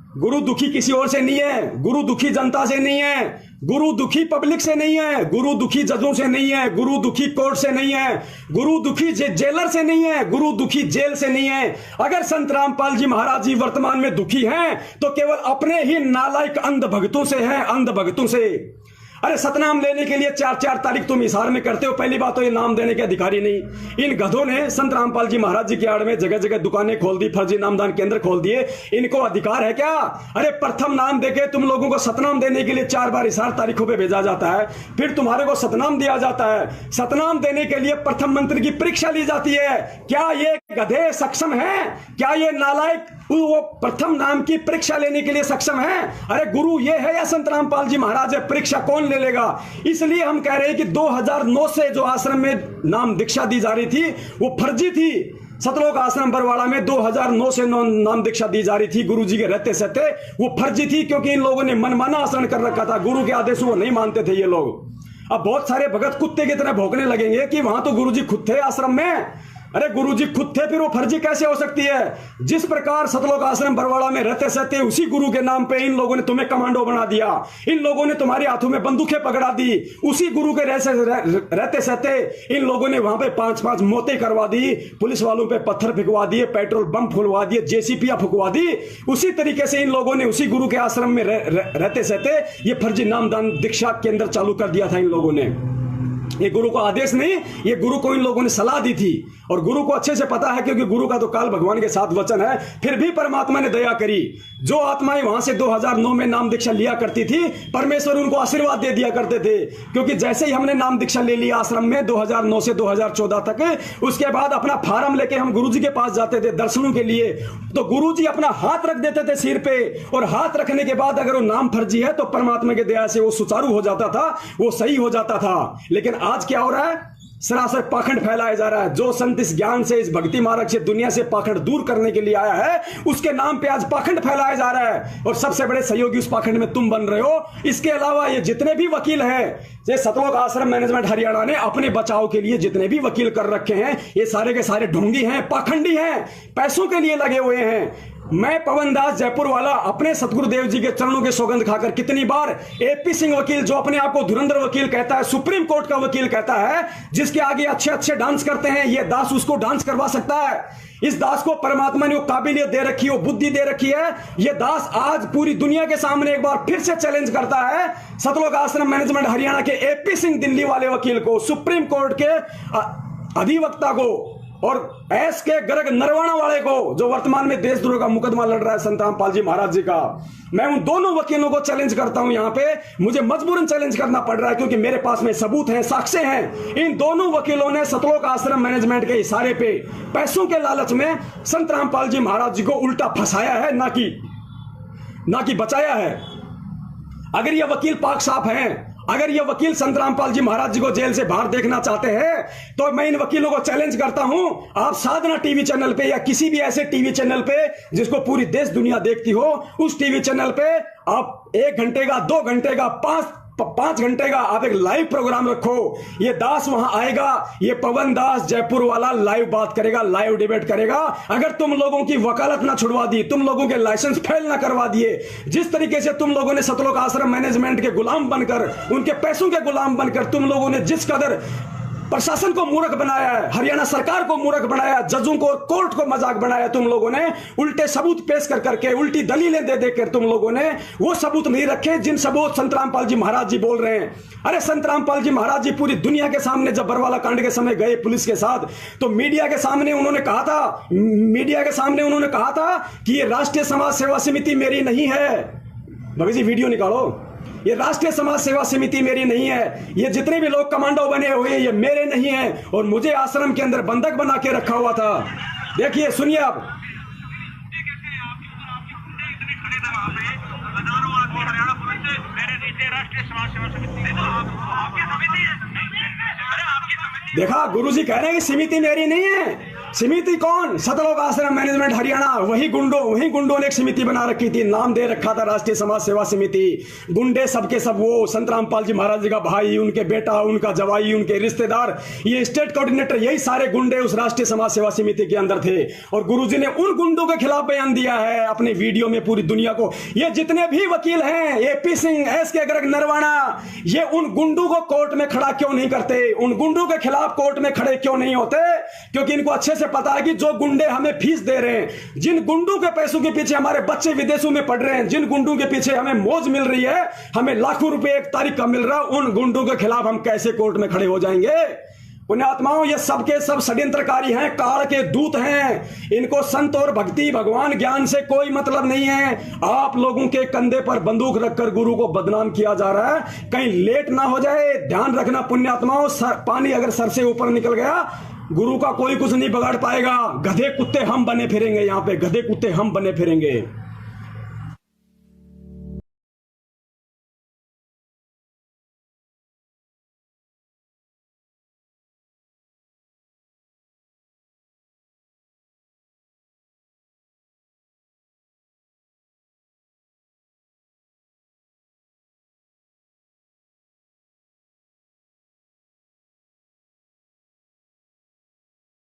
गुरु दुखी किसी और से नहीं है, गुरु दुखी जनता से नहीं है, गुरु दुखी पब्लिक से नहीं है, गुरु दुखी जजों से नहीं है, गुरु दुखी कोर्ट से नहीं है, गुरु दुखी जेलर से नहीं है, गुरु दुखी जेल से नहीं है। अगर संत रामपाल जी महाराज जी वर्तमान में दुखी हैं तो केवल अपने ही नालायक अंध भक्तों से हैं, अंध भक्तों से। अरे सतनाम लेने के लिए 4-4 तारीख तुम इशार में करते हो। पहली बात तो ये नाम देने के अधिकारी नहीं। इन गधों ने संत रामपाल जी महाराज जी की आड़ में जगह जगह दुकानें खोल दी, फर्जी नामदान केंद्र खोल दिए। इनको अधिकार है क्या? अरे प्रथम नाम देके तुम लोगों को सतनाम देने के लिए 4 बार इशार तारीखों पे भेजा जाता है, फिर तुम्हारे को सतनाम दिया जाता है। सतनाम देने के लिए प्रथम मंत्र की परीक्षा ली जाती है। क्या ये गधे सक्षम है? क्या ये नालायक वो प्रथम नाम की परीक्षा लेने के लिए सक्षम है? अरे गुरु ये है या संत रामपाल जी महाराज है? परीक्षा कौन ले लेगा? इसलिए हम कह रहे हैं कि 2009 से जो आश्रम में नाम दीक्षा दी जा रही थी वो फर्जी थी। सतलोक आश्रम बरवाड़ा में 2009 से नाम दीक्षा दी जा रही थी गुरु जी के रहते सहते, वो फर्जी थी क्योंकि इन लोगों ने मनमाना आचरण कर रखा था। गुरु के आदेशों को नहीं मानते थे ये लोग। अब बहुत सारे भगत कुत्ते की तरह भौंकने लगेंगे कि वहां तो गुरु जी खुद थे आश्रम में। अरे गुरुजी खुद थे, फिर वो फर्जी कैसे हो सकती है? जिस प्रकार सतलोक आश्रम बरवाड़ा में रहते सहते उसी गुरु के नाम पे इन लोगों ने तुम्हें कमांडो बना दिया, इन लोगों ने तुम्हारे हाथों में बंदूकें पकड़ा दी। उसी गुरु के रहते सहते इन लोगों ने वहां पे 5-5 मौतें करवा दी, पुलिस वालों पे पत्थर फेंकवा दिए, पेट्रोल बम फुलवा दिए, जेसीपीया फुकवा दी। उसी तरीके से इन लोगों ने उसी गुरु के आश्रम में रहते सहते ये फर्जी नामदान दीक्षा केंद्र चालू कर दिया था इन लोगों ने। ये गुरु को आदेश नहीं, ये गुरु को इन लोगों ने सलाह दी थी। और गुरु को अच्छे से पता है क्योंकि गुरु का तो काल भगवान के साथ वचन है। फिर भी परमात्मा ने दया करी। जो आत्माएं वहां से 2009 में नाम दीक्षा लिया करती थी, परमेश्वर उनको आशीर्वाद दे दिया करते थे। क्योंकि जैसे ही हमने नाम दीक्षा ले लिया आश्रम में 2009 से 2014 तक, उसके बाद अपना फार्म लेके हम गुरु जी के पास जाते थे दर्शनों के लिए, तो गुरु जी अपना हाथ रख देते थे सिर पे। और हाथ रखने के बाद अगर वो नाम फर्जी है तो परमात्मा की दया से वो सुचारू हो जाता था, वो सही हो जाता था। लेकिन आज क्या हो रहा है? सरासर पाखंड फैलाया जा रहा है। जो संत इस ज्ञान से, इस भक्ति मार्ग से दुनिया से पाखंड दूर करने के लिए आया है, उसके नाम पे आज पाखंड फैलाया जा रहा है। और सबसे बड़े सहयोगी उस पाखंड में तुम बन रहे हो। इसके अलावा ये जितने भी वकील हैं, ये सतलोक आश्रम मैनेजमेंट हरियाणा ने अपने बचाव के लिए जितने भी वकील कर रखे हैं, ये सारे के सारे ढोंगी हैं, पाखंडी हैं, पैसों के लिए लगे हुए हैं। मैं पवन दास जयपुर वाला अपने सतगुरुदेव जी के चरणों के सौगंध खाकर कितनी बार एपी सिंह वकील, जो अपने आप को धुरंधर वकील कहता है, सुप्रीम कोर्ट का वकील कहता है, जिसके आगे अच्छे अच्छे डांस करते हैं, ये दास उसको डांस करवा सकता है। इस दास को परमात्मा ने वो काबिलियत दे रखी है, वो बुद्धि दे रखी है। ये दास आज पूरी दुनिया के सामने एक बार फिर से चैलेंज करता है सतलोक आश्रम मैनेजमेंट हरियाणा के एपी सिंह दिल्ली वाले वकील को, सुप्रीम कोर्ट के अधिवक्ता को, और एस के गर्ग नरवाणा वाले को, जो वर्तमान में देशद्रोह का मुकदमा लड़ रहा है संत रामपाल जी महाराज जी का। मैं उन दोनों वकीलों को चैलेंज करता हूं। यहां पे मुझे मजबूरन चैलेंज करना पड़ रहा है क्योंकि मेरे पास में सबूत है, साक्ष्य हैं। इन दोनों वकीलों ने सतलोक आश्रम मैनेजमेंट के इशारे पे, पैसों के लालच में संत रामपाल जी महाराज जी को उल्टा फंसाया है, ना कि बचाया है। अगर ये वकील पाक साफ हैं, अगर ये वकील संत रामपाल जी महाराज जी को जेल से बाहर देखना चाहते हैं, तो मैं इन वकीलों को चैलेंज करता हूं, आप साधना टीवी चैनल पे या किसी भी ऐसे टीवी चैनल पे जिसको पूरी देश दुनिया देखती हो, उस टीवी चैनल पे आप 1 घंटे का, 2 घंटे का, 5 घंटे का आप एक लाइव प्रोग्राम रखो। ये दास वहां आएगा, ये पवन दास जयपुर वाला लाइव बात करेगा, लाइव डिबेट करेगा। अगर तुम लोगों की वकालत ना छुड़वा दी, तुम लोगों के लाइसेंस फेल ना करवा दिए, जिस तरीके से तुम लोगों ने सतलोक आश्रम मैनेजमेंट के गुलाम बनकर, उनके पैसों के गुलाम बनकर तुम लोगों ने जिस कदर प्रशासन को मूर्ख बनाया है, हरियाणा सरकार को मूर्ख बनाया, जजों को और कोर्ट को मजाक बनाया तुम लोगों ने, उल्टे सबूत पेश कर करके, उल्टी दलीलें दे देकर तुम लोगों ने वो सबूत नहीं रखे जिन सबूत संत रामपाल जी महाराज जी बोल रहे हैं। अरे संत रामपाल जी महाराज जी पूरी दुनिया के सामने जब बरवाला कांड के समय गए पुलिस के साथ, तो मीडिया के सामने उन्होंने कहा था कि ये राष्ट्रीय समाज सेवा समिति मेरी नहीं है। भगत जी वीडियो निकालो, ये राष्ट्रीय समाज सेवा समिति मेरी नहीं है, ये जितने भी लोग कमांडो बने हुए ये मेरे नहीं हैं, और मुझे आश्रम के अंदर बंधक बना के रखा हुआ था। देखिए, सुनिए आप। देखा, गुरुजी कह रहे हैं कि समिति मेरी नहीं है। समिति कौन? सतलोक आश्रम मैनेजमेंट हरियाणा, वही गुंडों ने एक समिति बना रखी थी, नाम दे रखा था राष्ट्रीय समाज सेवा समिति। गुंडे सबके सब वो संत रामपाल जी महाराज जी का भाई, उनके बेटा, उनका जवाई, उनके रिश्तेदार, ये स्टेट कोऑर्डिनेटर, यही सारे गुंडे उस राष्ट्रीय समाज सेवा समिति के अंदर थे। और गुरुजी ने उन गुंडों के खिलाफ बयान दिया है अपने वीडियो में पूरी दुनिया को। ये जितने भी वकील हैं, एपी सिंह, एसके गर्ग, नरवाना, ये उन गुंडों को कोर्ट में खड़ा क्यों नहीं करते? उन गुंडों के खिलाफ कोर्ट में खड़े क्यों नहीं होते? क्योंकि इनको अच्छे से पता है कि जो गुंडे हमें फीस दे रहे हैं, जिन गुंडों के पैसों के पीछे हमारे बच्चे विदेशों में पढ़ रहे हैं, जिन गुंडों के पीछे हमें मौज मिल रही है, हमें लाखों रुपए एक तारीख का मिल रहा, उन गुंडों के खिलाफ हम कैसे कोर्ट में खड़े हो जाएंगे? पुण्यात्माओं, ये सबके सब षड्यंत्रकारी हैं, काल के दूत हैं। इनको संत और भक्ति, भगवान, ज्ञान से कोई मतलब नहीं है। आप लोगों के कंधे पर बंदूक रखकर गुरु को बदनाम किया जा रहा है, कहीं लेट ना हो जाए, ध्यान रखना पुण्यात्माओं। पानी अगर सर से ऊपर निकल गया, गुरु का कोई कुछ नहीं बिगाड़ पाएगा। गधे कुत्ते हम बने फिरेंगे, यहाँ पे गधे कुत्ते हम बने फिरेंगे।